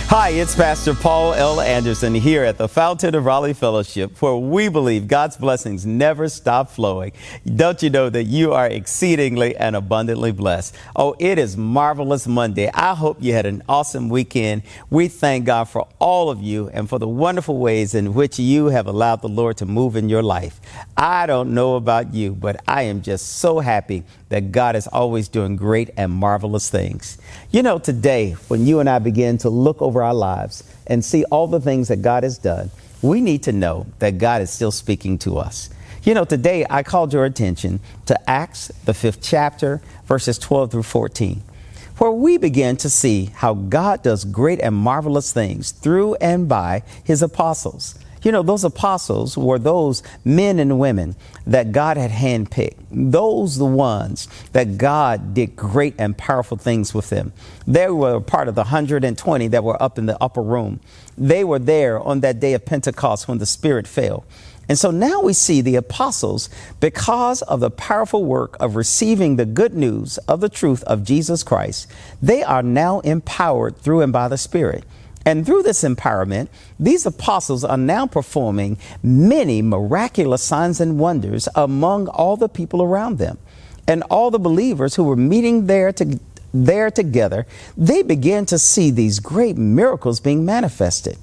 Hi, it's Pastor Paul L. Anderson here at the Fountain of Raleigh Fellowship, where we believe God's blessings never stop flowing. Don't you know that you are exceedingly and abundantly blessed? Oh, it is Marvelous Monday. I hope you had an awesome weekend. We thank God for all of you and for the wonderful ways in which you have allowed the Lord to move in your life. I don't know about you, but I am just so happy that God is always doing great and marvelous things. You know, today, when you and I begin to look over our lives and see all the things that God has done, we need to know that God is still speaking to us. You know, today I called your attention to Acts, the 5th chapter, verses 12 through 14, where we begin to see how God does great and marvelous things through and by his apostles. You know, those apostles were those men and women that God had handpicked. Those the ones that God did great and powerful things with them. They were part of the 120 that were up in the upper room. They were there on that day of Pentecost when the Spirit fell. And so now we see the apostles, because of the powerful work of receiving the good news of the truth of Jesus Christ, they are now empowered through and by the Spirit. And through this empowerment, these apostles are now performing many miraculous signs and wonders among all the people around them. And all the believers who were meeting there together, they began to see these great miracles being manifested.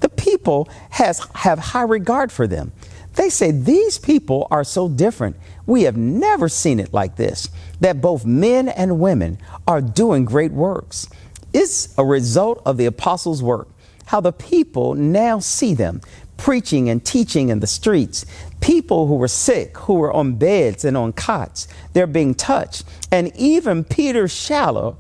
The people have high regard for them. They say, these people are so different. We have never seen it like this, that both men and women are doing great works. It's a result of the apostles' work, how the people now see them preaching and teaching in the streets. People who were sick, who were on beds and on cots, they're being touched. And even Peter's shadow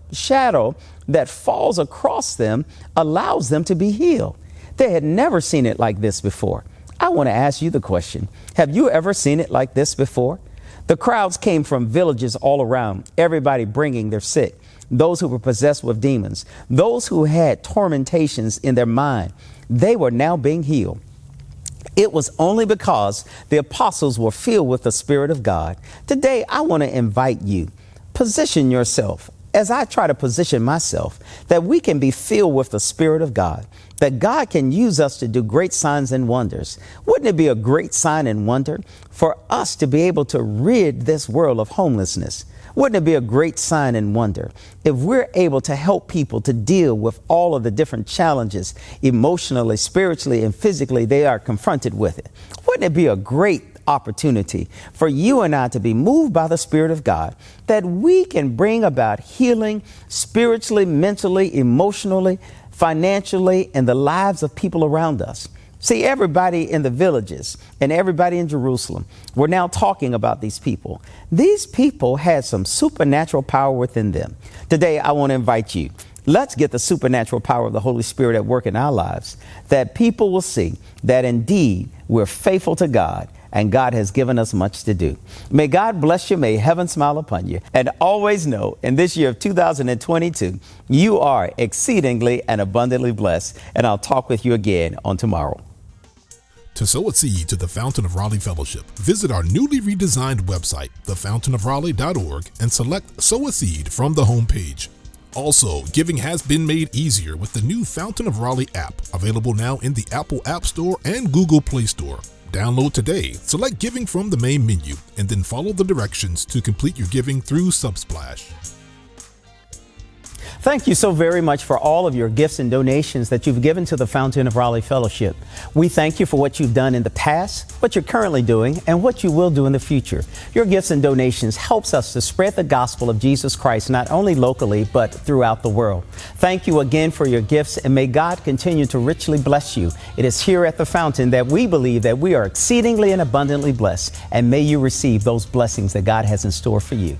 that falls across them allows them to be healed. They had never seen it like this before. I want to ask you the question. Have you ever seen it like this before? The crowds came from villages all around, everybody bringing their sick. Those who were possessed with demons, those who had tormentations in their mind, they were now being healed. It was only because the apostles were filled with the Spirit of God. Today, I want to invite you, position yourself as I try to position myself, that we can be filled with the Spirit of God, that God can use us to do great signs and wonders. Wouldn't it be a great sign and wonder for us to be able to rid this world of homelessness? Wouldn't it be a great sign and wonder if we're able to help people to deal with all of the different challenges emotionally, spiritually, and physically they are confronted with it? Wouldn't it be a great opportunity for you and I to be moved by the Spirit of God, that we can bring about healing spiritually, mentally, emotionally, financially, in the lives of people around us? See, everybody in the villages and everybody in Jerusalem, we're now talking about these people. These people had some supernatural power within them. Today, I want to invite you. Let's get the supernatural power of the Holy Spirit at work in our lives, that people will see that indeed we're faithful to God and God has given us much to do. May God bless you. May heaven smile upon you. And always know, in this year of 2022, you are exceedingly and abundantly blessed. And I'll talk with you again on tomorrow. To sow a seed to the Fountain of Raleigh Fellowship, visit our newly redesigned website, thefountainofraleigh.org, and select Sow a Seed from the homepage. Also, giving has been made easier with the new Fountain of Raleigh app, available now in the Apple App Store and Google Play Store. Download today, select Giving from the main menu, and then follow the directions to complete your giving through Subsplash. Thank you so very much for all of your gifts and donations that you've given to the Fountain of Raleigh Fellowship. We thank you for what you've done in the past, what you're currently doing, and what you will do in the future. Your gifts and donations helps us to spread the gospel of Jesus Christ, not only locally, but throughout the world. Thank you again for your gifts, and may God continue to richly bless you. It is here at the Fountain that we believe that we are exceedingly and abundantly blessed, and may you receive those blessings that God has in store for you.